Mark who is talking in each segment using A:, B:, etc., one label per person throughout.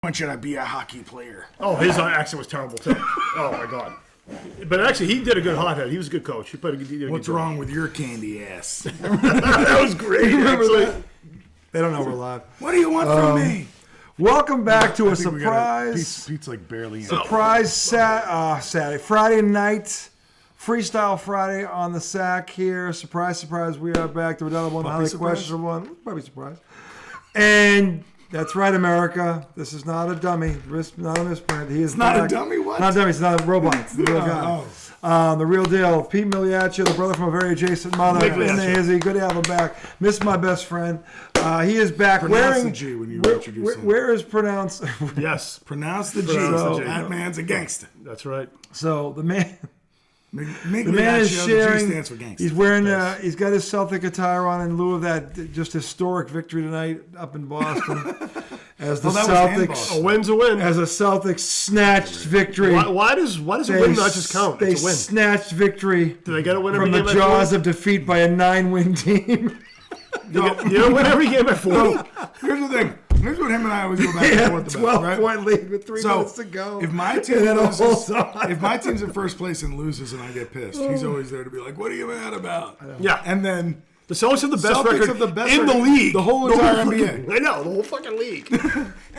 A: When should I be a hockey player?
B: Oh, his accent was terrible too. Oh my god. But actually, he did a good hothead. He was a good coach. He did a good
A: What's
B: job.
A: wrong with your candy ass?
B: That was great. Actually.
C: They don't know we're live.
A: What do you want from me?
C: Welcome back to a surprise.
A: Pete's like barely in.
C: Surprise Saturday, Friday night. Freestyle Friday on the sack here. Surprise, surprise. We are back to another one. Highly questionable one. Probably surprise. And that's right, America. This is not a dummy. Not a misprint. He is
A: not a dummy? What?
C: Not a dummy. It's not a robot. It's the real guy. The real deal. Pete Migliaccio, the brother from a very adjacent mother. In the hizzy. Good to have him back. Miss my best friend. He is back
A: pronounce the G when you introduce him.
C: Where is pronounced?
B: Yes.
A: Pronounce the G. So that man's a gangster.
B: That's right.
C: So the man...
A: The man is sharing. The G stands for gangster.
C: He's wearing. He's got his Celtic attire on in lieu of that just historic victory tonight up in Boston. As the Celtics,
B: a win's a win.
C: As a Celtics snatched victory.
B: Why does a win not just count?
C: They
B: it's a win.
C: Snatched victory.
B: Did they get a win
C: from the jaws of defeat by a 9-win team?
B: You don't win every game at 40.
A: Here's the thing. Here's what him and I always go back and forth about.
C: 12-point lead with 3 minutes to go.
A: If my team loses, if my team's in first place and loses and I get pissed, he's always there to be like, "What are you mad about?"
B: Yeah,
A: and then
B: the Celtics have the best record in the league,
A: the whole entire NBA.
B: I know the whole fucking league.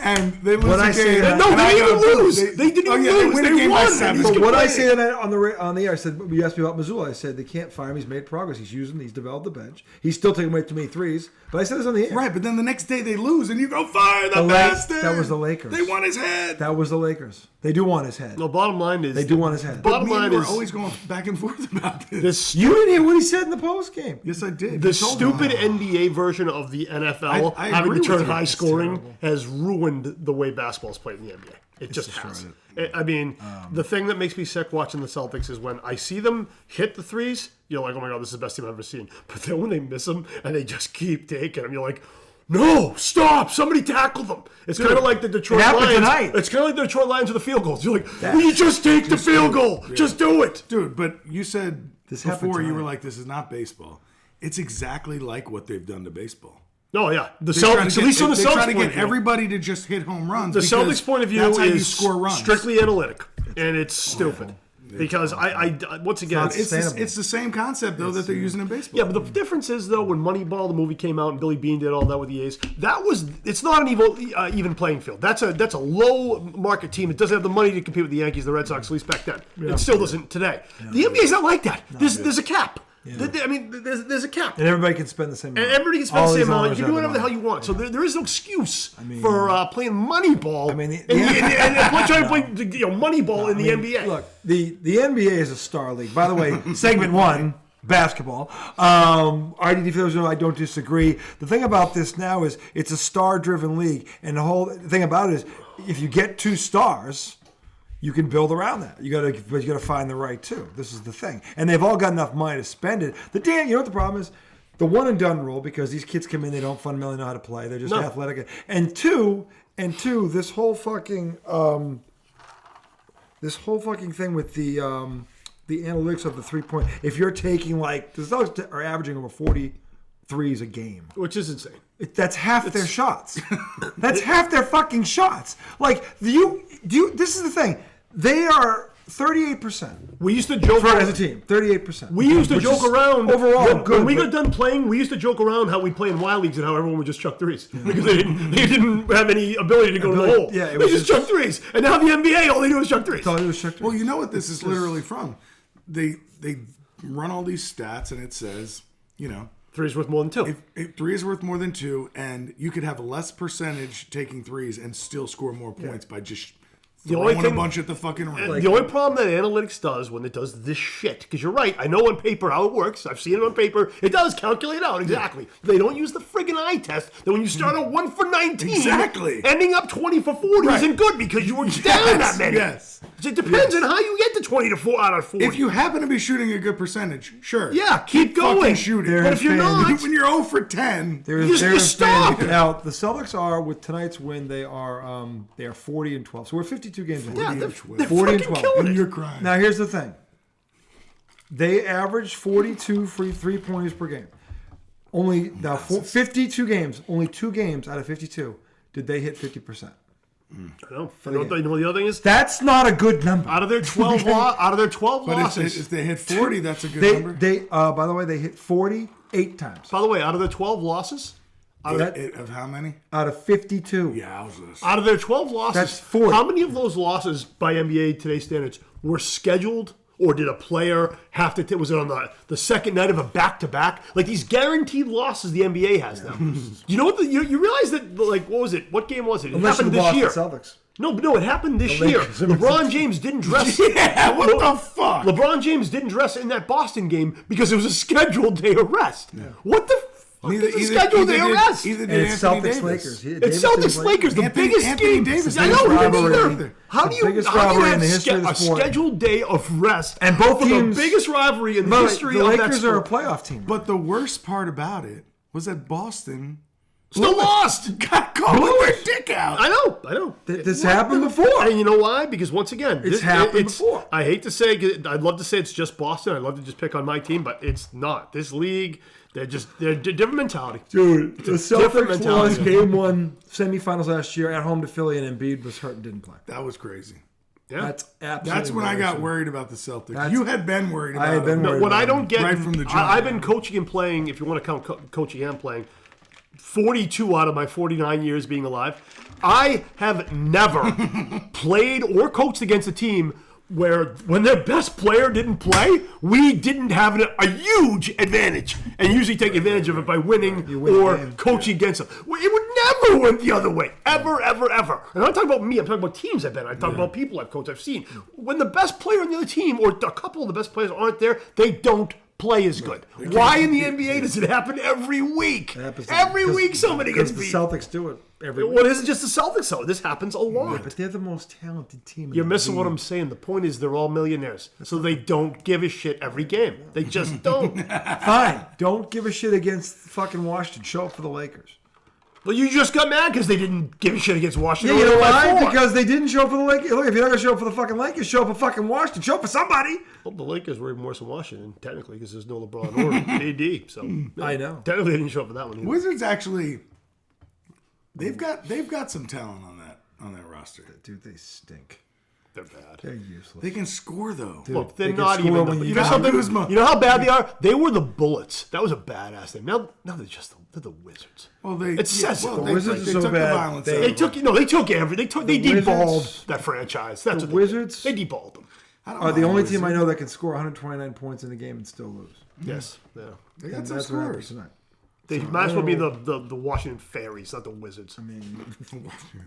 A: And they lose.
C: When I say that,
B: no, they didn't lose. They didn't lose.
A: They win a game by 7.
C: But what I say that on the air, I said, you asked me about Missoula. I said they can't fire him. He's made progress. He's developed the bench. He's still taking away too many threes. But I said this on the air.
A: Right, but then the next day they lose, and you go fire the bastard.
C: That was the Lakers.
A: They want his head.
C: That was the Lakers. They do want his head.
B: No, bottom line is
C: they do want his head.
B: Bottom line is
A: we're always going back and forth about this.
C: You didn't hear what he said in the post game.
A: Yes, I did.
B: The stupid NBA version of the NFL having to turn high scoring has ruined the way basketball is played in the NBA. It just has. I mean, the thing that makes me sick watching the Celtics is when I see them hit the threes, you're like, oh my God, this is the best team I've ever seen. But then when they miss them and they just keep taking them, you're like, no, stop! Somebody tackle them. It's kind of like the Detroit Lions.
C: Tonight.
B: It's kind of like the Detroit Lions with the field goals. You're like, will you just take the field goal? Yeah. Just do it.
A: Dude, but you said this before you were like, this is not baseball. It's exactly like what they've done to baseball.
B: Oh, yeah. The Celtics, at least on the Celtics
A: they're trying to get everybody to just hit home runs.
B: The Celtics' point of view
A: is
B: strictly analytic, and it's stupid. Because I once again,
A: it's the same concept though that they're using in baseball.
B: Yeah, but the difference is though when Moneyball the movie came out and Billy Beane did all that with the A's, it's not an even playing field. That's a low market team. It doesn't have the money to compete with the Yankees, the Red Sox, at least back then. Yeah. It still doesn't today. Yeah. The NBA's not like that. There's a cap. Yeah. I mean, there's a cap.
C: And everybody can spend the same amount.
B: And everybody can spend the same amount. You can do whatever the hell you want. So there is no excuse for playing Moneyball. I mean, and trying to play Moneyball in the NBA.
C: Look, the NBA is a star league. By the way, segment 1, basketball. RDD, for those who know, I don't disagree. The thing about this now is it's a star-driven league. And the whole thing about it is if you get 2 stars... you can build around that. You gotta find the right 2. This is the thing, and they've all got enough money to spend it. You know what the problem is? The one and done rule, because these kids come in, they don't fundamentally know how to play. They're just athletic. And two, this whole fucking thing with the analytics of the 3-point. If you're taking the Celtics are averaging over 40 threes a game,
B: which is insane.
C: That's half their shots. That's half their fucking shots. This is the thing. They are 38%.
B: We used to joke
C: as a team. 38%.
B: We used to joke around
C: overall.
B: When we got done playing, we used to joke around how we play in wild leagues and how everyone would just chuck threes because they didn't have any ability to go to the hole. Yeah, they just chuck threes. And now the NBA, all they do is chuck threes.
A: Well, you know what this is literally from? They run all these stats and it says,
B: 3 is worth more than 2.
A: If 3 is worth more than 2, and you could have less percentage taking threes and still score more points by just throwing a bunch at the fucking rim.
B: The only problem that analytics does when it does this shit, because you're right, I know on paper how it works. I've seen it on paper. It does calculate out exactly. They don't use the friggin' eye test that when you start on 1 for 19, ending up 20 for 40 isn't good because you were down that many. Yes. It depends on how you get to 20 to 4 out of 40.
A: If you happen to be shooting a good percentage, sure.
B: Yeah, keep going.
A: Shooting.
B: But if you're not,
A: when you're 0 for 10,
B: you stop.
C: Now the Celtics are with tonight's win. They are 40-12. So we're 52 games in.
B: Yeah, they're
C: 40-12.
A: And you're crying.
C: Now here's the thing. They average 42 free 3-pointers per game. 52 games. Only 2 games out of 52 did they hit 50%.
B: I know. You know what the other thing is?
C: That's not a good number.
B: Out of their 12 losses.
A: If they hit 40, that's a good number.
C: By the way, they hit 40 8 times.
B: By the way, out of their 12 losses,
A: of how many?
C: Out of 52.
A: Yeah, I was listening.
B: Out of their 12 losses,
C: that's 40.
B: How many of those losses by NBA today's standards were scheduled? Or did a player have to? Was it on the second night of a back-to-back? Like these guaranteed losses the NBA has now. You know what? You realize that? Like, what was it? What game was it? It happened this year.
C: The Celtics.
B: No, it happened this year. LeBron James didn't dress.
A: Yeah, what the fuck?
B: LeBron James didn't dress in that Boston game because it was a scheduled day of rest. Yeah. What the? It's scheduled day of rest.
C: It's Celtics Lakers.
B: It's Celtics Lakers, the biggest game.
A: Davis.
B: I know. How do you have a scheduled day of rest?
C: And both teams,
B: the biggest rivalry in the history of that sport.
C: The Lakers are a playoff team.
A: But the worst part about it was that Boston
B: still lost.
A: Got called their dick out.
B: I know.
C: This happened before.
B: And you know why? Because once again,
C: it's happened before.
B: I hate to say, I'd love to say it's just Boston. I'd love to just pick on my team, but it's not. This league, they're different mentality.
C: Dude, the Celtics lost Game 1 semifinals last year at home to Philly, and Embiid was hurt and didn't play.
A: That was crazy.
B: Yeah.
C: That's absolutely.
A: That's when I got worried about the Celtics. You had been worried about it.
C: I had been worried.
B: What I don't get
A: right from the jump.
B: I've been coaching and playing. If you want to count coaching and playing, 42 out of my 49 years being alive, I have never played or coached against a team where when their best player didn't play, we didn't have a huge advantage and usually take advantage of it by winning or coaching against them. It would never went the other way. Ever, ever, ever. And I'm not talking about me. I'm talking about teams I've been. I'm talking about people I've coached, I've seen. When the best player on the other team or a couple of the best players aren't there, they don't play as good. Why in the NBA does it happen every week? Every week somebody gets beat.
C: The Celtics do it every week.
B: Well, it isn't just the Celtics, though. This happens a lot.
C: Yeah, but they're the most talented team.
B: You're missing what I'm saying. The point is they're all millionaires. So they don't give a shit every game. They just don't.
C: Fine. Don't give a shit against fucking Washington. Show up for the Lakers.
B: Well, you just got mad because they didn't give a shit against Washington.
C: Yeah, you know why? Because they didn't show up for the Lakers. Look, if you're not going to show up for the fucking Lakers, show up for fucking Washington. Show up for somebody.
B: Well, the Lakers were even worse than Washington, technically, because there's no LeBron or AD. So
C: I know.
B: Technically, they didn't show up for that one either.
A: Wizards actually, they've got some talent on that roster.
C: Dude, they stink.
B: They're bad.
C: They're useless.
A: They can score though.
C: Dude,
B: Look, they're
C: they
B: not
C: can score
B: even.
C: when
B: You know something?
A: Kuzma.
B: You know how bad they are? They were the Bullets. That was a badass name. Now they're just they're the Wizards.
A: Well, they
B: It says
A: well,
B: it.
A: they,
C: Wizards
A: they
C: are so
A: took
C: bad.
A: the violence.
C: They-
A: out
B: They
A: of
B: took they
C: Wizards-
B: deballed that franchise. That's what
C: Wizards
B: they deballed them.
A: I don't
C: are
A: know
C: the
A: how
C: only
A: it
C: team
A: is.
C: I know that can score 129 points in a game and still lose.
B: Yes. Yeah.
A: They got
C: And
A: some
C: that's what happened
A: scores.
C: tonight.
B: They might as well be the Washington Fairies, not the Wizards.
C: I mean,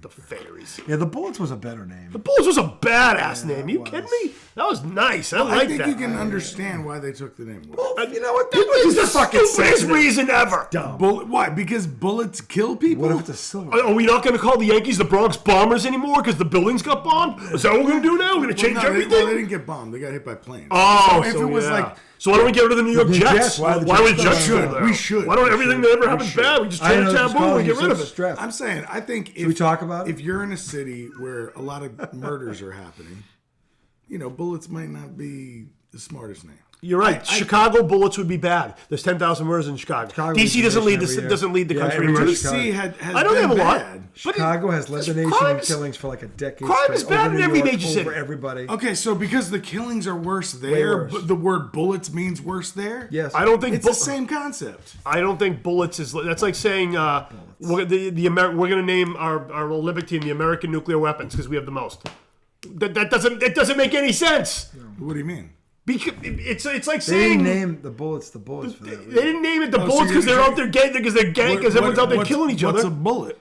B: The Fairies.
C: yeah, the Bullets was a better name.
B: The Bulls was a badass name. You
C: it
B: kidding
C: was.
B: me? That was nice. I
A: I
B: like
A: think
B: that.
A: you can understand why they took the name.
C: You know what?
B: That was the
C: fucking
B: stupidest reason ever.
A: Why? Because bullets kill people.
C: What if it's a silver?
B: Are we not going to call the Yankees the Bronx Bombers anymore because the buildings got bombed? Is that what we're going to do now? We're going to change everything?
A: They didn't get bombed. They got hit by planes.
B: Oh,
A: if it was like.
B: So why don't we get rid of the New York
C: The
B: Jets?
C: Jets, why the
B: Why would
C: Jets
B: Jets
C: don't?
B: still there?
A: We should.
B: Why don't
A: We
B: everything
A: should.
B: that ever
A: We
B: happens
A: should.
B: bad? We just
C: I
B: turn
C: know,
B: it
C: just
B: taboo
C: calling
B: and
C: you
B: get rid of
C: such a
B: it.
C: stress.
A: I'm saying, I think
C: we talk about it?
A: if you're in a city where a lot of murders are happening, bullets might not be the smartest name.
B: You're right. Chicago Bullets would be bad. There's 10,000 murders in Chicago. DC doesn't lead
C: every year.
B: doesn't lead the
C: Yeah,
B: country in
C: every year.
B: murders.
A: DC has
B: I know they
A: been
B: have a lot.
A: bad.
B: But
C: Chicago has led the nation
B: crime
C: in
B: is-
C: killings for like a decade.
B: crime is
C: straight,
B: bad
C: over
B: in
C: New
B: every
C: York,
B: major
C: over
B: city.
C: everybody.
A: Okay, so because the killings are worse
C: Way
A: there,
C: worse.
A: but the word bullets means worse there?
C: Yes.
B: I don't think
A: It's the same concept.
B: I don't think Bullets is. That's like saying we're going to name our Olympic team the American nuclear weapons because we have the most. That doesn't make any sense.
A: What do you mean?
B: Because it's like
C: They
B: saying
C: didn't name the Bullets the Bullets for that.
B: they didn't name it the
A: so
B: Bullets because
A: you're
B: they're out there gang because everyone's out there killing each
A: What's
B: other.
A: a bullet?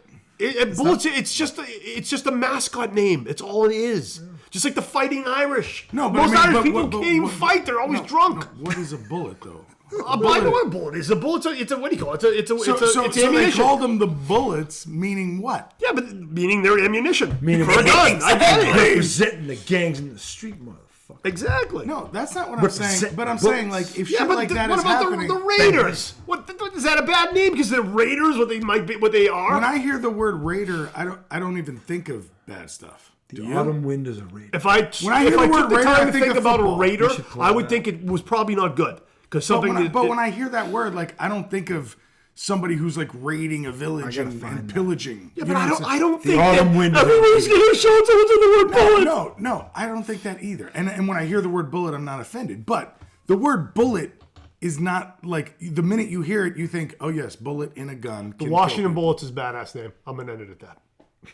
B: Bullets. It's just a mascot name. It's all it is. Just like the Fighting Irish.
A: No, but
B: most
A: I mean,
B: Irish
A: but-
B: people
A: but-
B: can't even
A: but-
B: fight. They're always drunk.
A: No, what is a bullet, though?
B: I know what a bullet is. A bullet's it's a what do you call it? It's
A: So they
B: ammunition.
A: called them the bullets, meaning what?
B: Yeah, but meaning they're ammunition.
C: Meaning
B: for a gun. I get it.
C: Representing the gangs in the street, motherfucker.
B: Exactly.
A: No, that's not what I'm saying. But I'm saying, like, if
B: Yeah,
A: shit
B: but
A: like that
B: what
A: is
B: about
A: happening...
B: the Raiders? What is that a bad name? Because they're Raiders, what they might be, what they are.
A: When I hear the word Raider, I don't even think of bad stuff. Do you?
C: Autumn wind is a raider.
B: If I
A: When I hear the
B: took
A: word
B: the
A: Raider,
B: time
A: I
B: to
A: think
B: think
A: of
B: about a
A: football.
B: Raider,
C: We should play
B: I would
C: that.
B: think it was probably not good because
A: But
B: something.
A: when I hear that word, like, I don't think of somebody who's like raiding a village and pillaging.
B: Yeah,
A: You
B: but
A: know,
B: I don't think
C: autumn wind.
B: everybody's going to show someone the word bullet.
A: No, I don't think that either. And when I hear the word bullet, I'm not offended. But the word bullet is not like the minute you hear it, you think, oh yes, bullet in a gun.
B: The Washington Bullets is a badass name. I'm going to end it at that.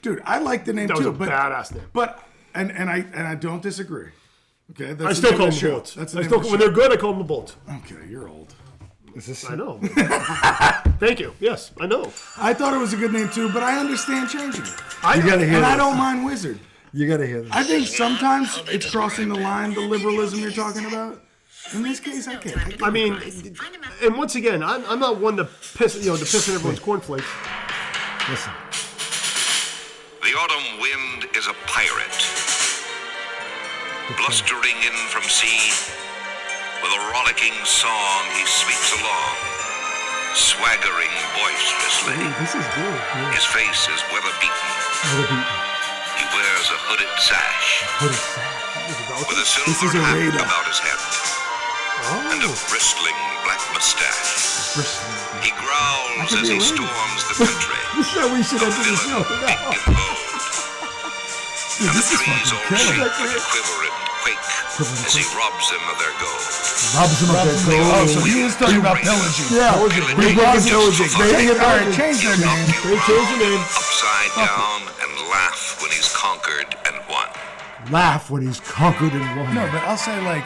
A: Dude, I like the name
B: That
A: too.
B: was a badass name.
A: But and I don't disagree. Okay, that's
B: I
A: the
B: still
A: name
B: call
A: of
B: them
A: the show.
B: bullets.
A: That's the
B: I
A: name
B: still,
A: of the
B: when
A: show.
B: they're good, I call them the bullets.
A: Okay, you're old.
B: I know. Thank you. Yes, I know.
A: I thought it was a good name too, but I understand changing it.
C: You gotta hear
A: And
C: this.
A: I don't mind Wizard.
C: You got to hear this.
A: I think sometimes it's crossing the line, the liberalism you're talking about. In this case, I can't.
B: I mean, and once again, I'm not one to piss in everyone's cornflakes.
C: Listen.
D: The autumn wind is a pirate, blustering in from sea. With a rollicking song, he sweeps along, swaggering boisterously.
C: This is good. Yeah.
D: His face is weather-beaten. He wears a hooded sash with a silver hat about his head and a bristling black mustache. He growls as he storms the country.
C: This is how we should enter the show.
D: Pink and gold. And the trees all shake and quiver and quake as he robs them of their gold.
C: Robs him of their gold.
A: Oh, so he was talking about pillaging.
C: Yeah.
D: Pillaging
C: We robbed
D: just
C: pillaging.
D: for fun.
A: All right, change their name.
B: They changed the name.
D: Upside down and laugh when he's conquered and won.
C: Laugh when he's conquered and won.
A: No, but I'll say like,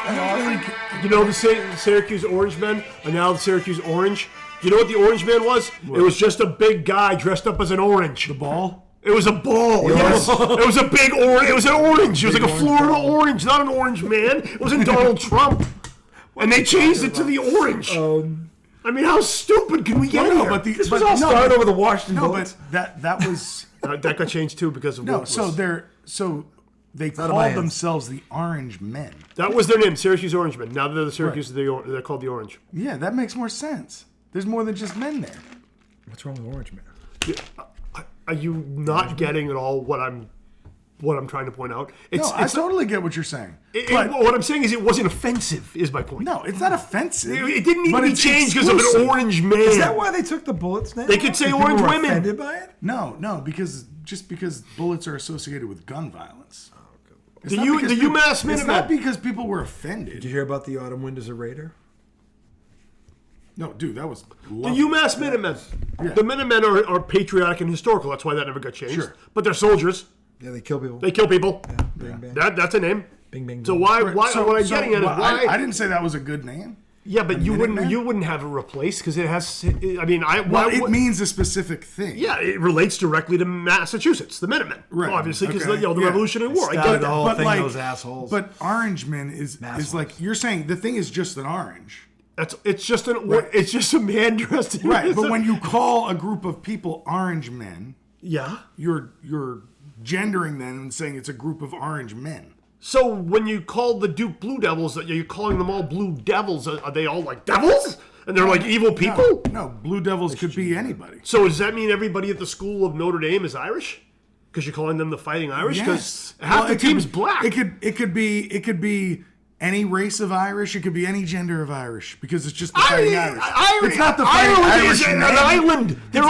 A: I don't think.
B: You know the Syracuse Orange Men are now the Syracuse Orange. You know what the Orange Man was? It was just a big guy dressed up as an orange.
A: The ball?
B: It was a ball. Yes. It was a big orange. It was an orange. It was like a Florida orange, not an orange man. It wasn't Donald Trump. And they changed it to the orange. I mean, how stupid can we get here?
A: But
C: This was all started over the Washington
A: No,
C: Bullets.
A: but that was
B: that got changed too because of
A: no.
B: wokeness.
A: So they
C: out of my
A: called
C: hands.
A: themselves the Orange Men.
B: That was their name, Syracuse Orange Men. Now they're the Syracuse. They're called the Orange.
A: Yeah, that makes more sense. There's more than just men there.
C: What's wrong with Orange Man?
B: Are you not getting at all what I'm trying to point out?
A: I totally get what you're saying.
B: But what I'm saying is it wasn't offensive. Is my point.
A: No, it's not offensive.
B: It didn't need
A: but
B: to be
A: it's
B: changed because of an
A: exclusive.
B: orange man.
C: Is that why they took the Bullets name?
B: They could say
C: People
B: orange
C: were
B: women.
C: offended by it?
A: No, because bullets are associated with gun violence. It's
B: The
A: not
B: U-
A: because
B: the
A: people-
B: UMass
A: It's
B: Minutemen.
A: not because people were
C: Did
A: offended.
C: you hear about the Autumn Wind as a Raider?
A: No, dude, that was
B: The
A: lovely.
B: UMass Minutemen.
A: Yeah.
B: The Minutemen are patriotic and historical. That's why that never got changed.
A: Sure.
B: But they're soldiers.
C: Yeah, they kill people.
B: They kill people.
C: Bing, bang.
B: That's a name.
C: Bing, bing,
B: So
C: bing.
B: why?
A: So-
B: what I'm
A: so,
B: getting at is
A: well,
B: why?
A: I didn't say that was a good name.
B: Yeah, but you
A: Minutemen?
B: wouldn't have it replaced because it has. I mean,
A: Well, it means a specific thing.
B: Yeah, it relates directly to Massachusetts, the Minutemen.
A: Right,
B: Obviously, because
A: okay,
B: the
A: yeah.
B: Revolutionary War. I
C: Started
B: get
C: the
B: that.
C: whole
A: But
C: thing,
A: like
C: those assholes.
A: But Orangeman is
C: Assholes.
A: like you're saying the thing is just an orange.
B: It's just it's just a man dressed in
A: Right, but when you call a group of people orange men,
B: yeah.
A: you're gendering them and saying it's a group of orange men.
B: So when you call the Duke Blue Devils, you're calling them all Blue Devils. Are they all like devils? And they're like evil people?
A: No, Blue Devils could be anybody.
B: So does that mean everybody at the school of Notre Dame is Irish? Because you're calling them the Fighting Irish? Because half
A: Well,
B: the
A: it could
B: team's
A: be-
B: black.
A: It could be any race of Irish. It could be any gender of Irish because it's just the Fighting Irish. It's not the Fighting
B: Ireland is
A: Irishman.
B: an island. They're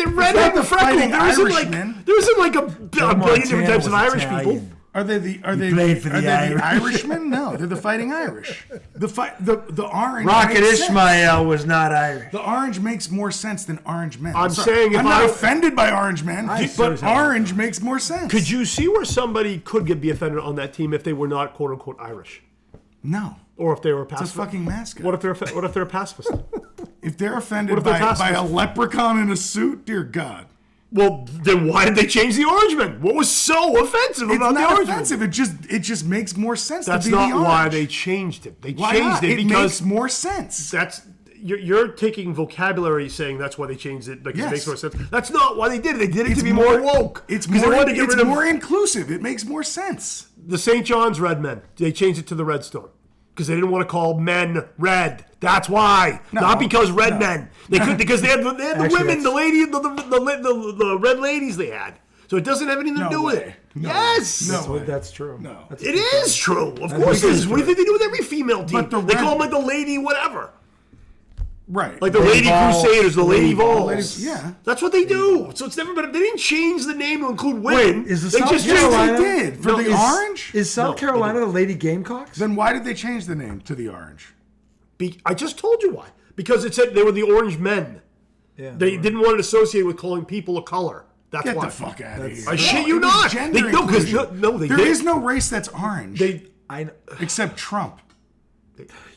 B: red
A: not
B: and
A: the
B: freckled.
A: Fighting
B: There
A: Irishmen.
B: isn't like a billion different types of Irish people.
A: Are they
C: played for the Irish.
A: Irishmen? No, they're the Fighting Irish. The orange.
C: Rocket
A: makes sense.
C: Ishmael was not Irish.
A: The orange makes more sense than orange men.
B: I'm
A: sorry.
B: saying if
A: I'm not
B: I-
A: offended by orange men,
C: sure
A: but
C: as hell
A: orange makes more sense.
B: Could you see where somebody could be offended on that team if they were not quote unquote Irish,
A: No,
B: or if they were
A: it's
B: pacifist?
A: a fucking mascot.
B: What if they're a pacifist?
A: If they're offended
B: What if they're
A: by a
B: pacifists?
A: leprechaun in a suit, dear God.
B: Well, then why did they change the Orangemen? What was so offensive
A: It's
B: about the
A: not
B: Orangemen?
A: offensive. It just makes more sense
B: That's
A: to be
B: not
A: the orange.
B: why they changed it. They
A: Why
B: changed
A: not?
B: it
A: It
B: because
A: makes more sense.
B: that's you're taking vocabulary saying that's why they changed it because
A: Yes.
B: it makes more sense. That's not why they did it. They did it
A: It's
B: to be more woke.
A: It's
B: 'Cause they
A: more.
B: wanted to get
A: It's
B: rid of
A: more inclusive. It makes more sense.
B: the St. John's Red Men. They changed it to the Redstone because they didn't want to call men red. That's why, not because red men. They could because they had the
C: Actually,
B: women, the
C: that's-
B: lady, the red ladies they had. So it doesn't have anything to
A: No
B: do with
A: way.
B: it.
A: No
B: Yes.
A: way. No.
C: That's true.
A: No.
C: That's
B: It is true. Of course it is. What do you think they do with every female team?
A: But the
B: They
A: red-
B: call them like the lady whatever.
A: Right.
B: Like the
C: Lady
B: Lady
C: Vols,
B: Crusaders, the Lady
C: Lady Vols.
B: Vols.
A: Yeah.
B: That's what they do. So it's never been. They didn't change the name to include women.
C: Wait, is the
B: they
C: South
B: just
C: Carolina-
A: They did. For
B: No,
A: the
B: is-
A: orange?
C: Is South Carolina the Lady Gamecocks?
A: Then why did they change the name to the orange?
B: I just told you why. Because it said they were the orange men.
C: Yeah.
B: They didn't want it associated with calling people of color. That's
A: Get
B: why.
A: the fuck out of here.
B: I shit you
A: it was
B: not.
A: Gender
B: They- no, 'cause
A: inclusion.
B: no, they
A: There
B: did.
A: is no race that's orange.
C: I know.
A: Except Trump.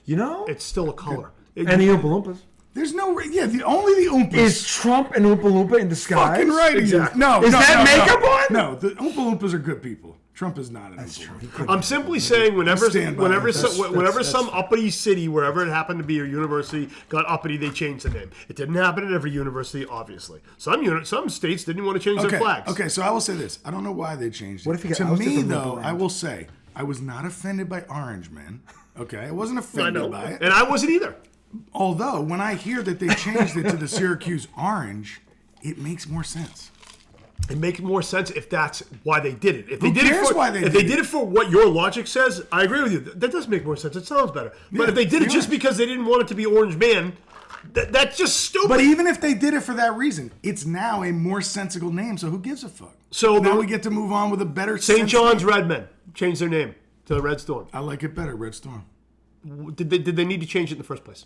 C: You know?
B: It's still a color.
C: And the Oompa Loompas.
A: There's no only the Oompas.
C: Is Trump an Oompa Loompa in disguise?
A: fucking right. he is.
B: Exactly.
A: No,
C: Is
A: no,
C: that
A: no,
C: makeup
A: no.
C: on?
A: No, the Oompa Loompas are good people. Trump is not an Oompa Loompa.
B: I'm simply saying whenever
A: stand by
B: whenever
A: that.
B: whenever some uppity city, wherever it happened to be, or university got uppity, they changed the name. It didn't happen at every university, obviously. Some states didn't want to change their flags.
A: Okay, so I will say this. I don't know why they changed it.
C: What if he got
A: to
C: ousted
A: me,
C: from the
A: though,
C: brand?
A: I will say, I was not offended by Orange Man. Okay, I wasn't
B: I
A: offended
B: know,
A: by it.
B: and I wasn't either.
A: Although, when I hear that they changed it to the Syracuse Orange, it makes more sense.
B: It makes more sense if that's why they did it. If they
A: Who
B: did
A: cares
B: it for,
A: why they
B: if
A: did
B: they
A: it?
B: did it for what your logic says, I agree with you. That does make more sense. It sounds better. But
A: Yeah,
B: if they did it
A: yeah.
B: just because they didn't want it to be Orange Man, that's just stupid.
A: But even if they did it for that reason, it's now a more sensible name, so who gives a fuck?
B: So
A: now
B: the-
A: we get to move on with a better
B: St.
A: sense-
B: John's Redmen changed their name to the Red Storm.
A: I like it better, Red Storm.
B: Did they need to change it in the first place?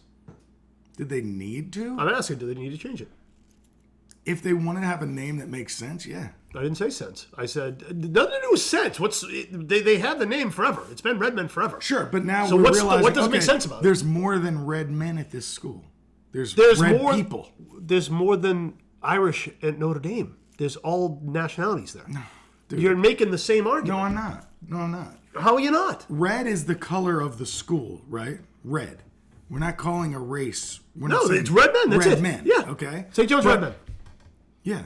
A: Did they need to?
B: I'm asking, do they need to change it?
A: If they wanted to have a name that makes sense, yeah.
B: I didn't say sense. I said nothing to do with sense. They have the name forever. It's been Redmen forever.
A: Sure, but now
B: So
A: we're
B: what
A: realizing,
B: doesn't make
A: okay,
B: sense about it?
A: There's more than red men at this school. There's red
B: more
A: people.
B: There's more than Irish at Notre Dame. There's all nationalities there.
A: dude.
B: You're making the same argument.
A: No, I'm not. No, I'm not.
B: How are you not?
A: Red is the color of the school, right? Red. We're not calling a race. We're
B: No,
A: not saying
B: it's red men. That's
A: red
B: it.
A: men.
B: Yeah.
A: Okay.
B: St. John's
A: But-
B: Redmen.
A: Yeah.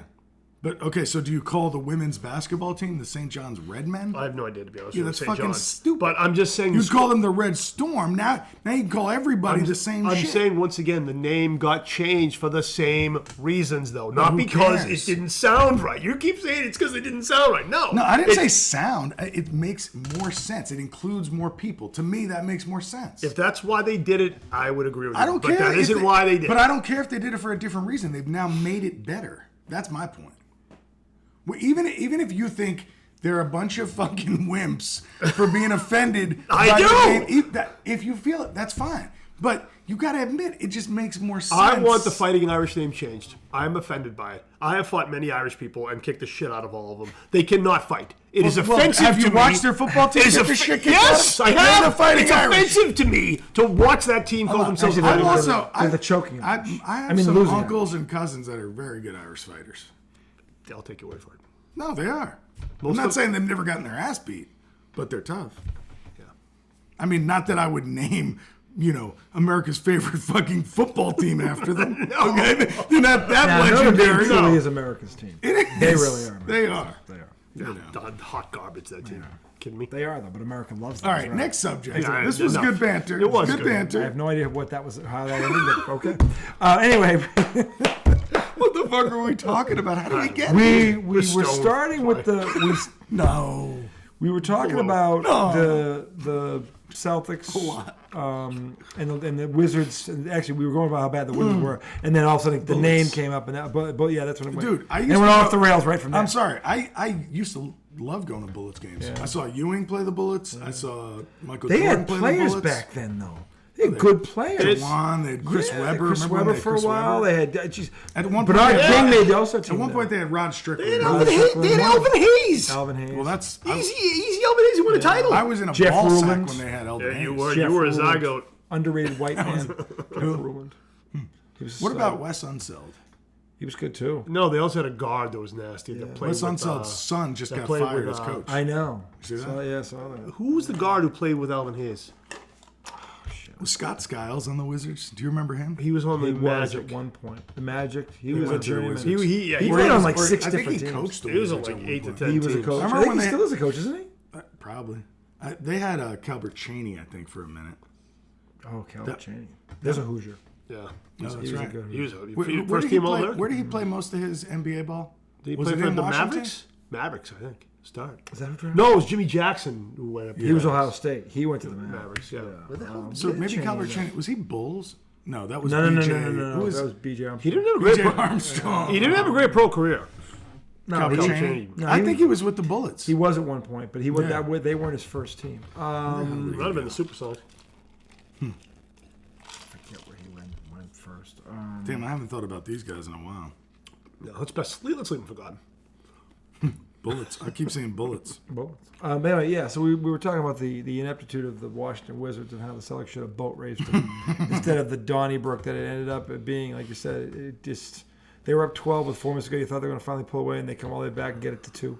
A: But okay, so do you call the women's basketball team the St. John's Red Men?
B: I have no idea, to be honest
A: Yeah,
B: with you.
A: that's
B: St.
A: fucking
B: John's.
A: stupid.
B: But I'm just saying.
A: You'd call them the Red Storm. Now you can call everybody the same
B: I'm
A: shit.
B: saying once again, the name got changed for the same reasons, though. Not
A: who
B: because
A: cares?
B: it didn't sound right. You keep saying it's because it didn't sound right. No.
A: No, I didn't
B: It's-
A: say sound. It makes more sense. It includes more people. To me, that makes more sense.
B: If that's why they did it, I would agree with you.
A: I don't
B: but
A: care.
B: that
A: if
B: isn't why they did
A: But
B: it.
A: I don't care if they did it for a different reason. They've now made it better. That's my point. Well, even if you think they're a bunch of fucking wimps for being offended,
B: I
A: by
B: do.
A: the name, if you feel it, that's fine. But you got to admit, it just makes more sense.
B: I want the Fighting Irish name changed. I'm offended by it. I have fought many Irish people and kicked the shit out of all of them. They cannot fight. It is
A: Well,
B: offensive
A: have
B: to
A: you
B: me.
A: watched their football team
B: It is
A: get the shit kicked
B: yes,
A: out
B: I
A: of them?
B: have.
A: They're the Fighting
B: It's
A: Irish.
B: offensive to me to watch that team call themselves
C: actually,
B: Fighting
C: they're
B: Irish.
A: Also,
C: They're the choking
A: I
C: Irish.
A: have
C: I mean,
A: some
C: losing
A: uncles and cousins that are very good Irish fighters.
B: I'll take your word for it.
A: No, they are. I'm
B: Most
A: not
B: of-
A: saying they've never gotten their ass beat, but they're tough.
B: Yeah.
A: I mean, not that I would name, America's favorite fucking football team after them. Okay, they're not that
C: Now, Notre Dame
A: legendary.
C: truly
A: No,
C: is America's team.
A: it is.
C: They really are.
A: They are.
C: They are.
B: The hot garbage, that team. Kidding me?
C: They are, though, but America loves them.
A: All
C: That's
A: right, next subject.
B: Yeah,
A: This was
B: enough.
A: good banter.
B: It was
A: good
B: good.
C: I
A: banter.
C: have no idea what that was, how that ended, but okay. Anyway,
A: What the fuck are we talking about? How do we get
C: we
A: here?
C: were
B: stoned.
C: starting with the
A: No.
C: we were talking
B: Whoa.
C: about
A: No.
C: the Celtics and the Wizards. And actually, we were going about how bad the Wizards were, and then all of a sudden the name came up, and that, but yeah, that's when it went.
A: Dude, I
C: and
A: used
C: it went
A: to
C: off
A: go-
C: the rails right from there.
A: I'm sorry. I used to love going to Bullets games. I saw Ewing play the Bullets. I saw Michael
C: They
A: Jordan
C: had
A: play
C: players
A: the Bullets.
C: back then, though. They had good players.
A: Juwan, they had Chris
C: Yeah,
A: Webber.
C: Chris
A: Remember when
C: Webber
A: they had
C: for a
A: Chris
C: while.
A: Webber?
C: They had
A: At one point,
C: Bernard
A: they had-
C: King made the All-Star team.
A: At one point,
C: though.
A: they had Rod Strickland.
B: They had Elvin Hayes.
C: Alvin Hayes.
A: Well, that's
B: Easy Elvin Hayes. He won a title.
A: I was in a
C: Jeff
A: ball sack
C: Ruland.
A: when they had Elvin
B: Yeah,
A: Hayes.
B: you were.
C: Jeff
B: You were a
C: Ruland.
B: zygote.
C: Underrated white man. Jeff Ruland. He was
A: What
C: so-
A: about Wes Unseld?
C: He was good too.
B: No, they also had a guard that was nasty. That played
A: Wes
B: with,
A: Unseld's son just
B: that
A: got
B: played
A: fired
B: with,
A: as coach.
C: I know.
A: See that?
C: Saw that.
B: who was the guard who played with Elvin Hayes?
A: Was Scott Skiles on the Wizards? Do you remember him?
B: He was on the
C: He was
B: Magic.
C: at one point. The Magic. He was a
A: went to the
C: journeyman.
A: Wizards.
B: He
C: He played on like
A: Or
C: 6
A: I think
C: different
A: he
C: teams.
A: coached the
B: He was on
A: Wizards
B: like
A: at
B: 8 to
A: one
B: 10
C: He was a
B: teams.
C: coach.
A: I
C: I,
A: remember
C: think
A: when
C: he
A: they
C: still is a coach, isn't he?
A: Probably. They had Calbert Cheney, I think, for a minute.
C: Oh, Calvin Chaney. There's a Hoosier.
B: Yeah.
A: No, that's
C: was a
A: right.
C: good
B: He was
A: Where
B: first
A: did he
B: team all
A: play?
B: there.
A: Where did he play most of his NBA ball?
B: Did he
A: Was
B: play
A: it
B: for
A: in
B: the
A: Washington?
B: Mavericks? Mavericks, I think. Start.
C: Is that who drafted?
B: No, it was Jimmy Jackson who went up.
C: He was Ohio State. He went to the
B: Mavericks. Yeah.
A: So maybe Calbert Cheney was he Bulls? No, that was
C: No.
A: Who was
C: That was B.J. Armstrong.
B: He didn't have a great
A: BJ Armstrong?
B: He didn't have a great pro career.
C: No,
A: Cal
C: he,
A: Cheney?
C: no,
A: I
C: he-
A: think he was with the Bullets.
C: he was at one point, but he was
A: Yeah.
C: they weren't his first team.
B: Might have been the Supersonics.
C: I forget where he went first.
A: Damn, I haven't thought about these guys in a while.
B: Yeah, let's leave them forgotten.
A: Bullets. I keep saying Bullets.
C: Anyway, yeah. So we were talking about the ineptitude of the Washington Wizards and how the Celtics should have boat raced them instead of the Donnybrook that it ended up being. Like you said, it just they were up 12 with 4 minutes to go. You thought they were going to finally pull away, and they come all the way back and get it to 2.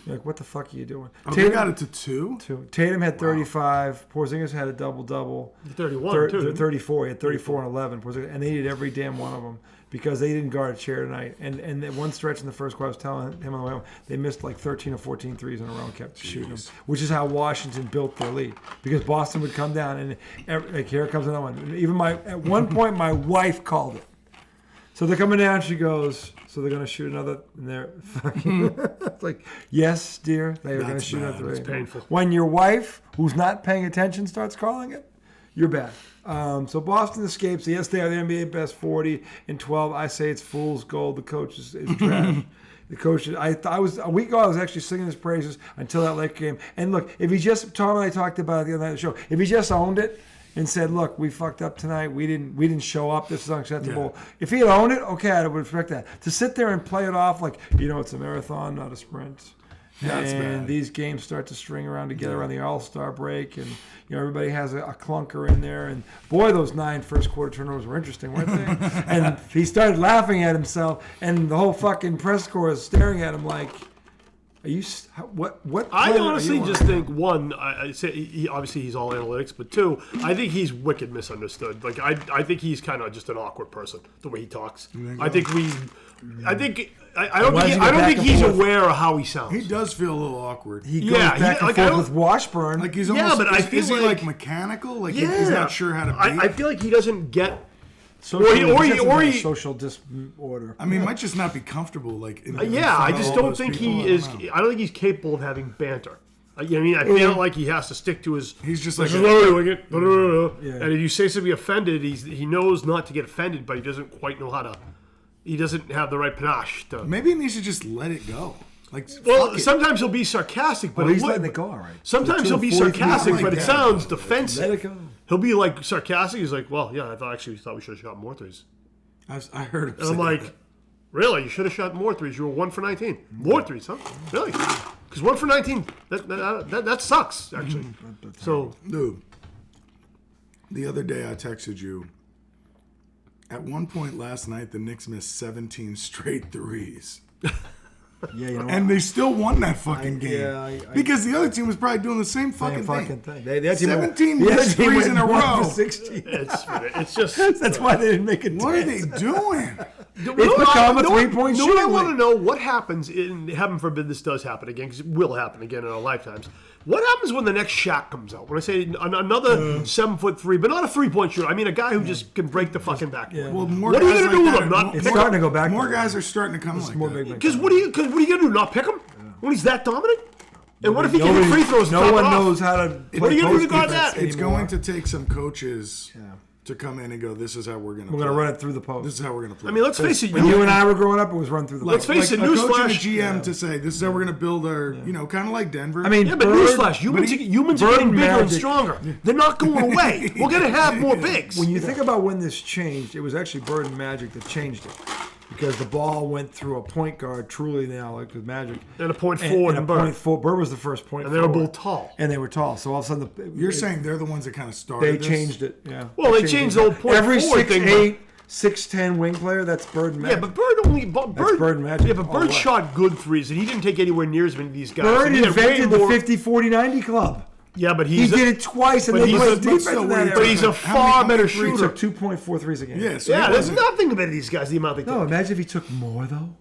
C: You're like, what the fuck are you doing?
A: Oh, they got it to 2?
C: 2. Tatum had 35. Porzingis had a double-double.
B: 31 too.
C: 34. He had 34 and 11. Porzingis, and they needed every damn one of them because they didn't guard a chair tonight. And at one stretch in the first quarter, I was telling him on the way home, they missed like 13 or 14 threes in a row and kept shooting them, which is how Washington built their lead. Because Boston would come down, and like, here comes another one. Even at one point, my wife called it. So they're coming down. She goes, so they're going to shoot another. And they're fucking. It's like, yes, dear, they are going to
A: That's
C: shoot
A: bad.
C: another.
A: It's
B: painful.
C: When your wife, who's not paying attention, starts calling it, you're bad. So Boston escapes. Yes, they are the NBA best 40 and 12. I say it's fool's gold. The coach is trash. The coach, I was a week ago. I was actually singing his praises until that Laker game. And look, if he just Tom and I talked about it the other night of the show. If he just owned it and said, "Look, we fucked up tonight. We didn't show up. This is unacceptable."
A: Yeah.
C: If he had owned it, okay, I would respect that. To sit there and play it off like it's a marathon, not a sprint.
A: Yeah, that's
C: And
A: bad.
C: these games start to string around together around the All-Star break, and everybody has a clunker in there. And boy, those 9 first quarter turnovers were interesting, weren't they? And he started laughing at himself, and the whole fucking press corps is staring at him like, "Are you what? What?"
B: I
C: planet are
B: honestly
C: you on?"
B: just think one, I say obviously he's all analytics, but 2, I think he's wicked misunderstood. Like I think he's kind of just an awkward person the way he talks. I don't
C: Why does he go
B: think
C: back and
B: he's
C: forth?
B: aware of how he sounds.
A: He does feel a little awkward.
C: He goes
B: Yeah,
C: back and
B: like, I
C: forth
B: don't-
C: with Washburn.
A: Like he's
B: Yeah,
A: almost.
B: but I feel
A: is he
B: like-
A: mechanical? Like he's not sure how to be.
B: I feel like he doesn't get.
C: social,
B: or he-
C: social disorder.
A: I mean, he might just not be comfortable. Like, in front
B: I
A: of
B: just
A: all
B: don't
A: those
B: think
A: people.
B: he
A: I
B: is.
A: don't know.
B: I don't think he's capable of having banter. You know what I mean? I feel like he has to stick to his.
A: He's just
B: This
A: like
B: is
A: a-
B: what we're doing it.
C: Yeah.
B: And if you say something offended, he knows not to get offended, but he doesn't quite know how to. He doesn't have the right panache to.
A: Maybe he needs to just let it go. Like,
B: Well,
A: fuck it.
B: sometimes he'll be sarcastic, but
C: Well, he's
B: it
C: letting
B: would-
C: it go, all right.
B: Sometimes he'll be
C: 43
B: sarcastic,
A: like
B: but it
A: that.
B: sounds defensive.
C: Let it go.
B: He'll be like sarcastic. He's like, "Well, yeah, I thought we should have shot more threes."
A: I heard him
B: And
A: say
B: I'm like,
A: that.
B: "Really? You should have shot more threes. You were 1 for 19. More threes, huh? Really? Because 1 for 19, that sucks actually." So
A: Dude, the other day I texted you. At one point last night, the Knicks missed 17 straight threes.
C: Yeah, you know.
A: And they still won that fucking game.
C: yeah,
A: because the other team was probably doing the same fucking thing.
C: The other team
A: 17
C: the other
A: missed
C: team
A: threes
C: went
A: in a
C: 1
A: row.
C: for 16.
B: it's just.
C: That's why they didn't make it.
A: What are they doing?
C: It's become a three-point
B: shooting. I
C: shooting
B: want to
C: league.
B: know what happens in heaven forbid this does happen again, because it will happen again in our lifetimes. What happens when the next Shaq comes out? When I say another 7'3", but not a 3-point shooter. I mean a guy who just can break the fucking backboard.
A: Well, more
B: What are you
A: guys
B: gonna do
A: like
B: with
A: that
B: him?
A: are-
B: Not
C: It's
B: pick
C: starting to
B: him?
C: go back.
A: More
C: there.
A: guys are starting to come like
C: more
A: that.
C: big men.
B: Because what are you gonna do? Not pick him when he's that dominant? And what if he gets free throws?
C: No one knows how to.
B: What are you gonna do to
C: post
B: guard
C: defense
B: that?
A: It's
C: anymore.
A: going to take some coaches to come in and go, this is how we're going to
C: We're going to run it through the post.
A: This is how we're going to play.
B: I mean, let's face it.
C: When you and I were growing up, it was run through the
B: Let's
C: post.
B: face it,
A: a coach and a
B: newsflash.
A: GM to say, this is how we're going to build our, kind of like Denver.
C: I mean,
B: Yeah, but
C: Bird-
B: newsflash, humans are
C: Bird
B: getting bigger and
C: Magic-
B: stronger. They're not going away. We're going to have more bigs.
C: When you think about when this changed, it was actually Bird and Magic that changed it. Because the ball went through a point guard truly now, like with Magic.
B: And a point forward
C: and
B: and
C: a
B: Bird.
C: point forward. Bird was the first point
B: And they were
C: forward.
B: both tall.
C: And they were tall. So all of a sudden,
A: You're saying they're the ones that kind of started
C: they
A: this?
C: changed it. Yeah.
B: Well, they changed the whole point
C: Every
B: forward thing,
C: 6'8", 6'10" wing player, that's Bird and Magic.
B: Yeah, but Bird
C: Bird Magic
B: Yeah, but
C: all
B: Bird
C: the way.
B: shot good threes, and he didn't take anywhere near as many of these guys.
C: Bird
B: And he had way
C: invented the
B: more-
C: 50-40-90 club.
B: Yeah, but
C: He
B: he's
C: did it twice, and
B: but
C: they
B: he's
C: played
B: a-
C: defense
A: but
C: in that
A: so
B: but he's
C: area.
B: a
A: How many-
B: far
A: how many
B: better
A: threes
C: He
B: shooter.
C: took 2.4 threes a game.
A: Yeah, so
B: Yeah,
A: it
B: there's
A: wasn't-
B: nothing about these guys. The amount they
C: No,
B: take.
C: imagine if he took more, though.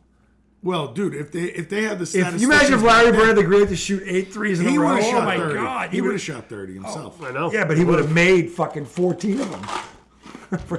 A: Well, dude, if they had the
C: If
A: statisticians...
C: you imagine if Larry Bird had the great to shoot 8 threes in
A: he
C: a row.
A: would have
C: Oh
A: shot
C: my
A: 30.
C: God,
A: He would
C: would've-
A: have shot 30 himself.
B: I know.
C: Yeah, but he would have made fucking 14 of them.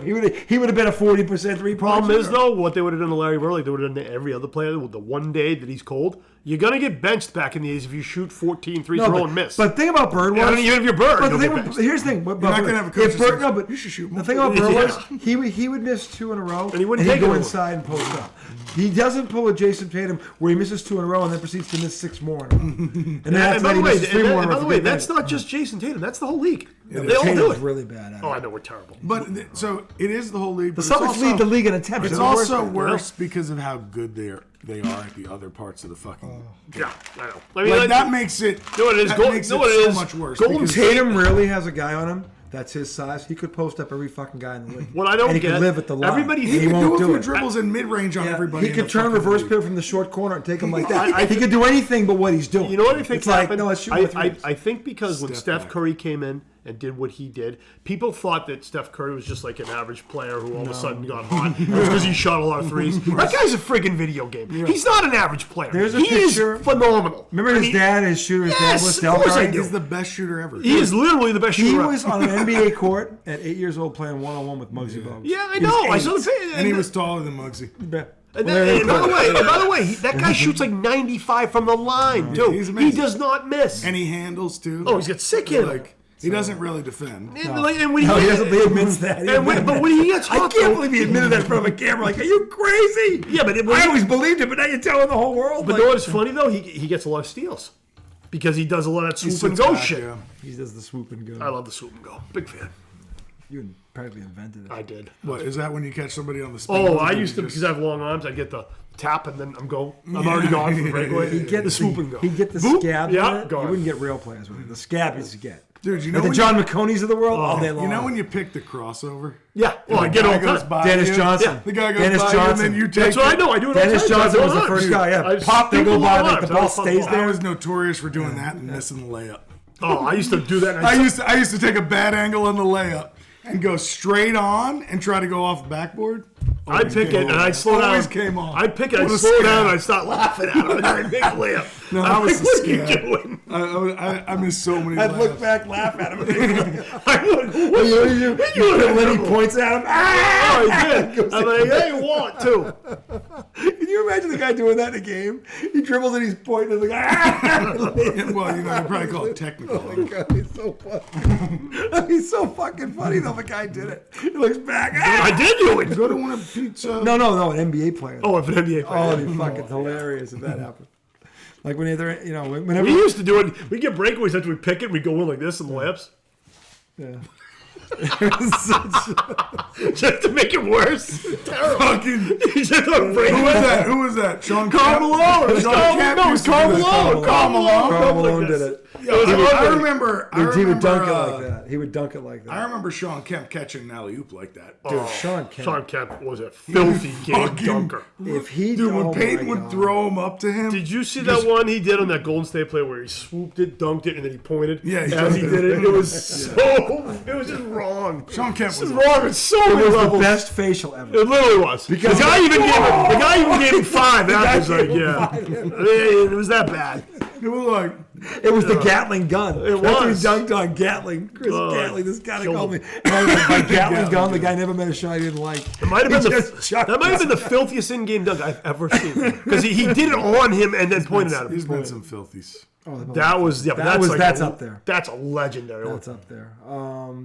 C: he would have been a 40% three-point
B: Problem is
C: shooter.
B: though, what they would have done to Larry Bird, like they would have done to every other player. The one day that he's cold, You're going to get benched back in the 80s if you shoot 14 threes in a row and miss.
C: But the thing about Bird was...
B: even if you're Bird,
C: but
B: you'll
C: the
B: get
C: thing,
B: benched.
C: here's the thing.
A: You're not going to have a coach that says, you should shoot more.
C: The thing about Bird was
B: Yeah.
C: he would miss 2 in a row,
B: he wouldn't
C: he'd
B: take
C: go
B: it
C: inside and post up. He doesn't pull a Jason Tatum where he misses 2 in a row and then proceeds to miss 6 more in a row. And then after that, he misses 3 more in a row.
B: By the way, that's not just Jason Tatum. That's the whole league. They all do
C: Tatum's
B: it.
C: really bad at it.
B: Oh, I know, we're terrible.
A: But so it is the whole league.
C: The Celtics lead the league in attempts.
A: It's
C: They're the worst
A: also
C: thing.
A: worse because of how good they are at the other parts of the fucking.
B: Yeah, I know. I mean,
A: Like, that makes it.
B: You know what it is?
A: That makes it so much worse.
B: Golden
A: because-
C: Tatum really has a guy on him that's his size. He could post up every fucking guy in the league.
B: What I don't
C: and he
B: get,
C: could live at the line.
B: everybody-
C: And
A: He can
C: won't
A: do a few
C: it.
A: dribbles in mid range on everybody.
C: He
A: in
C: could
A: the
C: turn
A: fucking
C: reverse
A: league.
C: pivot from the short corner and take him like that. He could do anything but what he's doing.
B: You know what I think
C: it's like,
B: happened?
C: no, let's shoot more threes.
B: I think because when
A: Step
B: Steph
A: back.
B: Curry came in and did what he did, people thought that Steph Curry was just like an average player who all of a sudden got hot because he shot a lot of threes. That guy's a friggin' video game. He's not an average player.
C: There's a
B: he
C: picture-
B: is phenomenal.
C: Remember his dad, his shooter's dad
B: Yes,
C: was
B: of course I do.
A: He's the best shooter ever.
B: He is literally the best
C: He
B: shooter.
C: was on an NBA court at 8 years old playing one-on-one with Muggsy Bogues.
B: Yeah, I
C: He was
B: know. I
C: 8.
B: saw the thing.
A: and he was taller than Muggsy.
B: And by the way, that guy shoots like 95 from the line, too.
A: he's
B: He
A: amazing.
B: does not miss.
A: And he handles too.
B: Oh, he's got sick handle.
A: Like he doesn't really defend.
B: And when
C: No, he doesn't. He admits that.
B: but when he gets
C: I
B: hot,
C: can't
B: though-
C: believe he admitted that in front of a camera. Like, are you crazy?
B: Yeah, but
C: I always believed it, but now you're telling the whole world.
B: But
C: like,
B: you know what's funny though? He gets a lot of steals because he does a lot of that
A: He
B: swoop and
A: sits
B: go
A: back,
B: shit.
A: yeah.
C: he does the swoop and go.
B: I love the swoop and go. Big fan.
C: You practically invented it.
B: I did.
A: What is that when you catch somebody on the spin?
B: Oh, I used to because I have long arms. I get the tap and then I'm already gone from the breakaway.
C: He'd get
B: the swoop and go.
C: He'd get the
B: Boop.
C: scab.
B: Yeah,
C: with it.
B: gone.
C: You wouldn't get real players with it. The scab you just get.
A: Dude, you know
C: Like the
A: when
C: John McConeys of the world all day long.
A: you know when you pick the crossover?
B: Yeah. Well, I
A: The
B: get
A: guy
B: all the
A: goes
B: time.
A: by
C: Dennis
A: you,
C: Johnson.
A: The guy goes
C: Dennis
A: by
C: Johnson.
A: you, and then you take
B: That's what I
A: it.
B: know. I do it all
C: Dennis
B: the time.
C: Johnson
B: I
C: was
B: do it
C: the
B: all
C: first
B: time.
C: guy. Yeah,
B: I
C: pop, they
B: scoop
C: go
B: them
C: by
B: all
C: like
B: up.
C: the
B: That
C: ball
B: was fun.
C: stays
A: I
C: there.
A: was notorious for doing that and missing the layup.
B: Oh, I used to do that. And
A: I used to take a bad angle on the layup and go straight on and try to go off the backboard.
B: I'd pick it and I'd slow down.
A: Always came off.
B: I'd pick it, I'd
A: What a
B: slow
A: scam.
B: down, and I'd start laughing at him, and then I'd make a layup.
A: No,
B: I'm
A: that was
B: like,
A: a
B: what are you
A: scam.
B: doing?
A: I missed so many
C: I'd look
A: layups.
C: back, laugh at him.
B: I would, what
C: And then he points at him. Ah!
B: Oh, he did. I'm like, hey, you want to.
C: Can you imagine the guy doing that in a game? He dribbles and he's pointing at the guy. Ah!
A: Well, you know, you probably call it technical.
C: God, he's so funny. He's so fucking funny though. The guy did it. He looks back. Ah!
B: I did do it.
A: Go to one of Pete's.
C: No, an NBA player.
B: Oh, if an NBA player.
C: Oh, it'd be fucking hilarious if that happened. Like whenever, whenever.
B: We used to do it. We get breakaways after we pick it. We go in like this in the layups.
C: Yeah.
B: Just to make it worse. Terrible.
A: Fucking.
B: He's just on a breakaway.
A: Who was that? Sean
B: Carl
A: Kemp?
B: Malone. It was
A: Sean
B: Carl
A: Kemp
B: Malone.
A: used to do that.
B: Carl Malone.
C: Karl Malone did it.
A: I remember.
C: He would dunk it like that. He would dunk it like that.
A: I remember Sean Kemp catching an alley-oop like that.
C: Dude, Sean Kemp.
B: Sean Kemp was a filthy game
A: Fucking-
B: dunker.
C: If he
A: Dude,
C: oh
A: when Peyton
C: my
A: would
C: God.
A: throw him up to him.
B: Did you see that one he did on that Golden State play where he swooped it, dunked it, and then he pointed?
A: Yeah, he
B: as he
A: did.
B: did it. It was it was just wrong.
A: Sean Kemp
B: This
A: was
B: is wrong at so
C: It
B: many
C: was the
B: levels.
C: best facial ever.
B: It literally was.
C: Because-
B: the guy even gave him 5 after. Like, yeah, I mean, it was that bad.
A: It was like,
C: It was the Gatling gun.
B: It
C: That's what
B: was.
C: he dunked on Gatling. Chris
B: Oh,
C: Gatling. This guy
B: killed
C: called me.
B: him.
C: And I was like, by Gatling gun, the guy never met a shot he didn't like.
B: It might have been
C: He just chucked
B: that might have
C: it.
B: been the filthiest in-game dunk I've ever seen because he did it on him and then pointed at him.
A: he's been some filthies.
B: That was but
C: that's up there.
B: That's a legendary one.
C: That's up there.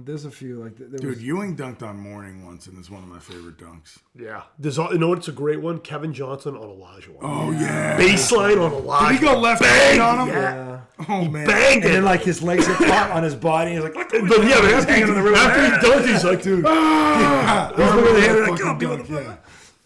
C: There's a few like there
A: Dude,
C: was,
A: Ewing dunked on Morning once, and it's one of my favorite dunks.
B: Yeah, you know what's a great one? Kevin Johnson on Elijah.
A: Oh, yeah.
B: Baseline on Elijah.
A: Did he go left
B: Bang!
A: hand on him?
C: yeah.
A: Oh, man.
B: Banged
C: And
B: it.
C: then like his legs are caught on his body. He's like,
B: But yeah, but after he dunked, he's like, dude.
A: Fucking dunk, yeah.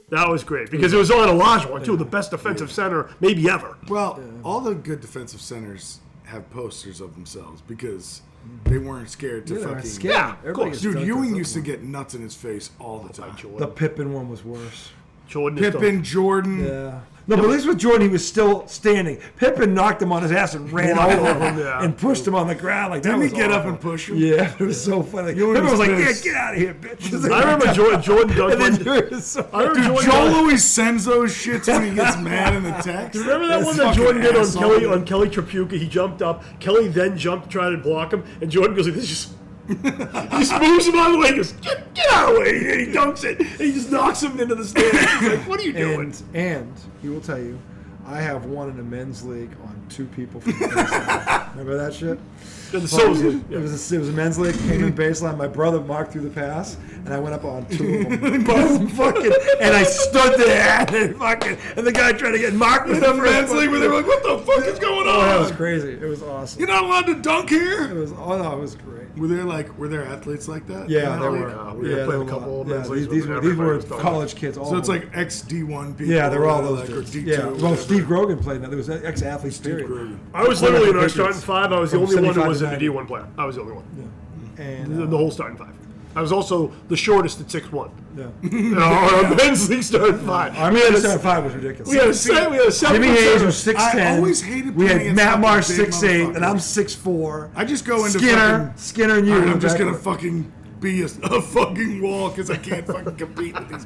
B: That was great because it was on Elijah, too, the best defensive center maybe ever.
A: Well, all the good defensive centers have posters of themselves because they weren't scared to
C: they were
A: fucking.
C: scared.
B: Yeah, of
C: Everybody
B: course.
C: gets
A: Dude,
C: dunked
A: Ewing
C: on
A: used to
C: something.
A: get nuts in his face all the time.
C: The Pippen one was worse.
B: Jordan is
A: Pippen, Jordan.
C: Yeah. No, but at least with Jordan, he was still standing. Pippen knocked him on his ass and ran over him
B: Yeah.
C: and pushed him on the ground. Like that
A: Didn't he
C: was
A: get up
C: awful.
A: and push him?
C: Yeah, it was so funny.
A: Ewing
C: Pippen was
A: was
C: like,
A: pissed.
C: "Get out of here, bitch!"
B: I remember Jordan dunked
C: And then
B: one.
C: Jordan was so
B: I remember
A: Dude,
B: Jordan
A: Joel
B: dunked-
A: always sends those shits when he gets mad in the text.
B: Remember that
A: This
B: one that
A: fucking
B: Jordan did
A: asshole.
B: on Kelly Tripucka? He jumped up. Kelly then jumped to try to block him, and Jordan goes like this. Just he just moves him out of the way. He goes, get out of the way, and he dunks it. And he just knocks him into the stands. He's like, what are you doing?
C: And he will tell you, I have won in a men's league on 2 people from the baseline. Remember that shit?
B: In the Souls League.
C: It was a men's league. Came in baseline. My brother marked through the pass, and I went up on 2 of them. Boom, fucking, and I stood there and the guy tried to get marked with
A: The men's league where they were like, what the fuck is going on?
C: Oh, that was crazy. It was awesome.
A: You're not allowed to dunk here?
C: It was great.
A: Were there athletes like that?
C: Yeah, there were.
B: We played a couple of men's leagues.
C: These were college kids.
A: So it's like ex-D1 people.
C: Yeah, they're all those
A: like,
C: dudes.
A: or D2,
C: Yeah, well,
A: whatever.
C: Steve Grogan played that. There was ex-athletes, period.
A: Grogan.
B: I was literally in our starting 5. I was the
C: From
B: only one who
C: 75
B: was
C: to
B: a
C: 90.
B: D1 player. I was the only one.
C: Yeah. And
B: The whole starting 5. I was also the shortest at 6'1".
C: yeah.
B: Our men's league starting 5.
C: I mean, the starting 5 was ridiculous.
B: We had a 7.
C: Jimmy Hayes was 6'10".
A: I always hated
C: We
A: playing
C: had
A: against
C: Matt Marsh
A: fucking big
C: 6'8", and I'm
A: motherfuckers.
C: 6'4".
A: I just go into
C: Skinner and you.
A: All right, I'm just
C: back
A: gonna
C: there.
A: fucking be a fucking wall because I can't fucking compete with these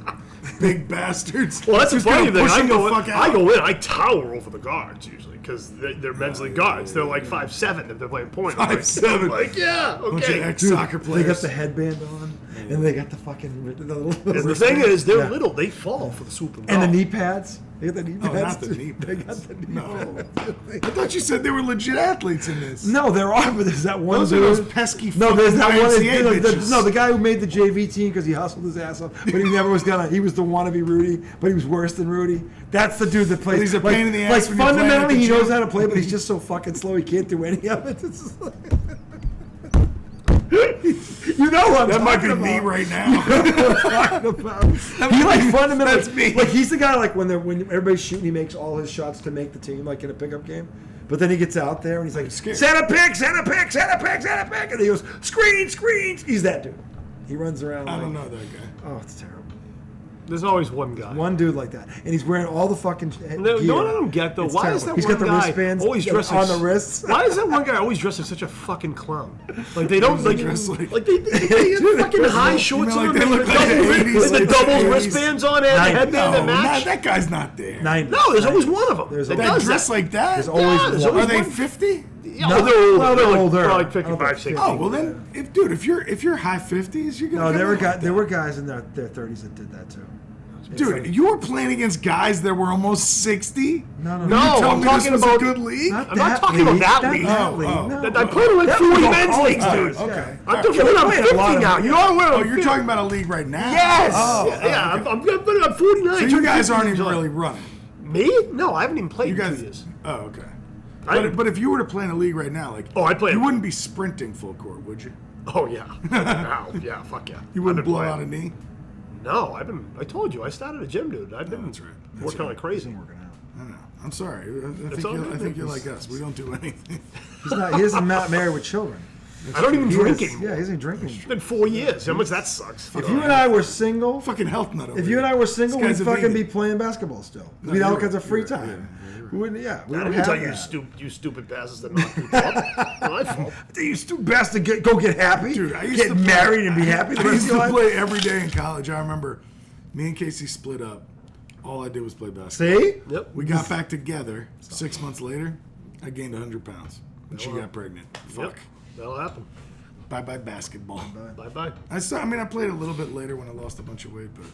A: big bastards.
B: Well, that's the
A: Just
B: funny
A: gonna
B: thing.
A: push
B: I
A: them
B: go,
A: the fuck
B: I
A: out.
B: go in. I tower over the guards usually because they're men's league guards. They're like 5'7" if they're playing point. I'm
A: 5'7".
B: Like yeah,
A: Bunch of
B: okay.
A: ex-soccer
C: They
A: players.
C: got the headband on, and they got the fucking.
B: And the thing is, they're
C: Yeah.
B: little. They fall for the Super Bowl.
C: And the knee pads. They got the knee
A: Oh,
C: pads.
A: not the
C: too.
A: knee
C: They got
A: pads.
C: the knee
A: No.
C: pads.
A: I thought you said they were legit athletes in this.
C: No, there are, but there's that one
A: Those are
C: dude.
A: those pesky
C: No, there's that
A: fucking
C: one.
A: YMCA bitches.
C: No, the guy who made the JV team because he hustled his ass off, but he never was gonna. He was the wannabe Rudy, but he was worse than Rudy. That's the dude that plays.
A: He's a
C: like,
A: pain in the ass
C: Like
A: when you're playing at
C: fundamentally,
A: the
C: he knows
A: gym.
C: how to play, but he's just so fucking slow. He can't do any of it. It's just like, you know what I'm
A: That might be
C: talking
A: me
C: about.
A: right now.
C: He like fundamentally.
A: That's me.
C: Like he's the guy like when everybody's shooting, he makes all his shots to make the team, like in a pickup game. But then he gets out there and he's like,
A: scared.
C: Santa pick, Santa pick, Santa pick, Santa pick, and he goes, screens. He's that dude. He runs around.
A: I
C: like,
A: don't know that guy.
C: Oh, it's terrible.
B: There's always one guy.
C: One dude like that, and he's wearing all the fucking.
B: No,
C: gear.
B: you know what I don't get though?
C: It's
B: Why
C: terrible.
B: is that
C: He's
B: one
C: got the
B: guy
C: wristbands
B: always dressed
C: on
B: like,
C: the wrists?
B: Why is that one guy always dressed like such a fucking clown? Like they don't like
A: dressed like-
B: they have fucking high shorts
A: mean,
B: on.
A: like, they look like the 80s,
B: with the
A: like
B: double
A: 80s.
B: wristbands on and the
C: 90s.
B: headband that
A: No,
B: match.
A: that guy's not there.
C: 90s.
B: No, there's always one of them.
C: There's
B: that
C: always-
A: That
B: does
A: dress
B: that.
A: like that?
C: There's always
B: there's
C: one.
B: always
A: Are they
B: one.
A: 50?
B: Yeah,
C: No,
B: they're older.
C: well, they're older.
B: They're like
C: I don't
B: 55,
C: think
B: 60.
A: Oh well, then if you're high 50s, you're gonna.
C: No,
A: come
C: there were
A: out
C: guys.
A: like
C: There
A: that.
C: were guys in their 30s that did that too.
A: Dude, you were playing against guys that were almost 60.
C: No.
B: No,
A: You tell
B: I'm
A: me
B: talking
A: this was
B: about
A: a good league.
B: I'm not talking about that league.
C: That
A: Oh,
C: league.
A: oh.
C: No.
B: I played in like 40 men's leagues, dude.
A: Okay.
B: I'm talking about
C: playing a
B: 50
C: lot of
B: now.
C: them.
B: You know what?
A: Oh, you're talking about a league right now.
B: Yes.
A: Oh,
B: yeah.
A: okay.
B: I'm 49.
A: So you guys aren't even
B: July.
A: really running.
B: Me? No, I haven't even played
A: You
B: in
A: guys.
B: 2 years.
A: Oh, okay.
B: I-
A: But if you were to play in a league right now, like
B: I'd play
A: you
B: it.
A: wouldn't be sprinting full court, would you?
B: Oh yeah. Wow. Yeah. Fuck yeah.
A: You wouldn't
B: I've been
A: blow
B: playing.
A: out a knee.
B: No, I told you, I started a gym, dude. I've been
A: That's right. That's
B: working like crazy.
C: Working out.
A: I don't know. I'm sorry.
B: all
A: I
B: good.
A: think you're like us. We don't do anything.
C: He isn't not married with children.
B: I don't even
C: He
B: drink
C: is-
B: anymore.
C: Yeah, he isn't drinking.
B: It's been 4 years. How much that sucks.
C: If you and I were single,
A: Fucking health nut.
C: if you and I were single,
A: This
C: we'd
A: guy's a
C: fucking
A: vegan.
C: be playing basketball still.
A: No,
C: We'd have all
A: you're
C: kinds
A: right,
C: of free
A: you're right,
C: time.
A: yeah, you're right.
C: We wouldn't. Yeah, we
B: I
C: don't
B: didn't
C: have
B: tell
C: that.
B: you stupid bastards that knock people up. My fault.
C: You stupid bastard! Go get happy.
A: Dude, I used
C: get
A: to play-
C: married and be happy. The
A: I
C: rest
A: used
C: of your
A: to
C: life.
A: play every day in college. I remember me and Casey split up. All I did was play basketball.
C: See?
B: Yep.
A: We got back together 6 months later. I gained 100 pounds. And she got pregnant. Fuck.
B: Yep. That'll happen.
A: Bye-bye basketball.
B: Bye bye.
A: I mean, I played a little bit later when I lost a bunch of weight, but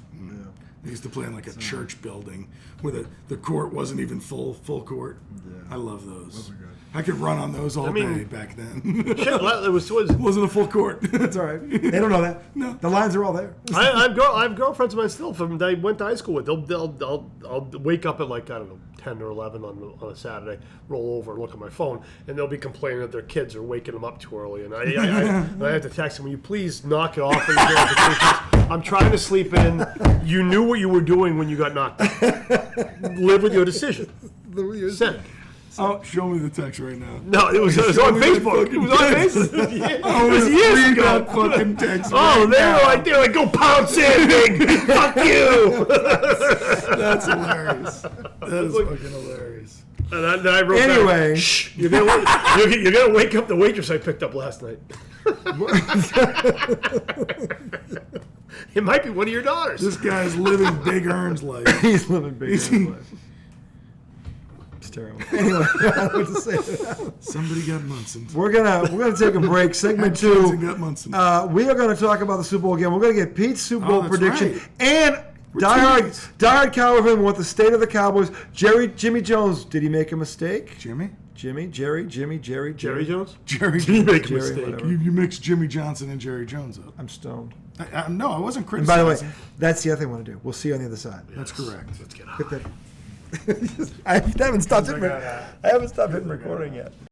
A: I used to play in like a church building where the court wasn't even full court.
C: Yeah.
A: I love those.
C: Those are good.
A: I could run on those all
B: mean-
A: day back then.
B: Shit, it was.
A: wasn't a full court.
C: It's all right. They don't know that.
A: No.
C: The lines are all there.
B: I have girlfriends of mine still from that I went to high school with. I'll wake up at like I don't know 10 or 11 on a Saturday, roll over and look at my phone, and they'll be complaining that their kids are waking them up too early, and I have to text them, will you please knock it off? And I'm trying to sleep in. You knew what you were doing when you got knocked out. Live with your decision. Send.
A: Oh, show me the text right now.
B: No, it was on Facebook. It was on Facebook. Yeah, it was years
A: Read
B: ago.
A: that fucking text.
B: Oh,
A: right
B: they were like, go pound sand, big. Fuck you.
A: That's hilarious. That is fucking hilarious.
B: And then I wrote
C: Anyway.
B: back, shh, you're gonna wake up the waitress I picked up last night. It might be one of your daughters.
A: This guy's living Big Earn's life.
C: He's living big. in his life. It's terrible. Anyway, I don't know what to say to that.
A: Somebody got Munson.
C: We're gonna take a break. Segment
A: Munson
C: 2.
A: got Munson.
C: We are going to talk about the Super Bowl again. We're going to get Pete's Super Bowl
A: that's
C: prediction,
A: right.
C: and Diehard Cowboy fan want the state of the Cowboys. Jimmy Jones, did he make a mistake?
A: Jerry
B: Jones?
A: Jerry.
B: Did he make a
C: Jerry,
B: mistake?
C: whatever.
A: You mixed Jimmy Johnson and Jerry Jones up.
C: I'm stoned.
A: No, I wasn't
C: And by the
A: criticizing.
C: way, that's the other thing I want to do. We'll see you on the other side.
A: That's correct.
B: Let's get
C: I haven't stopped hitting recording yet.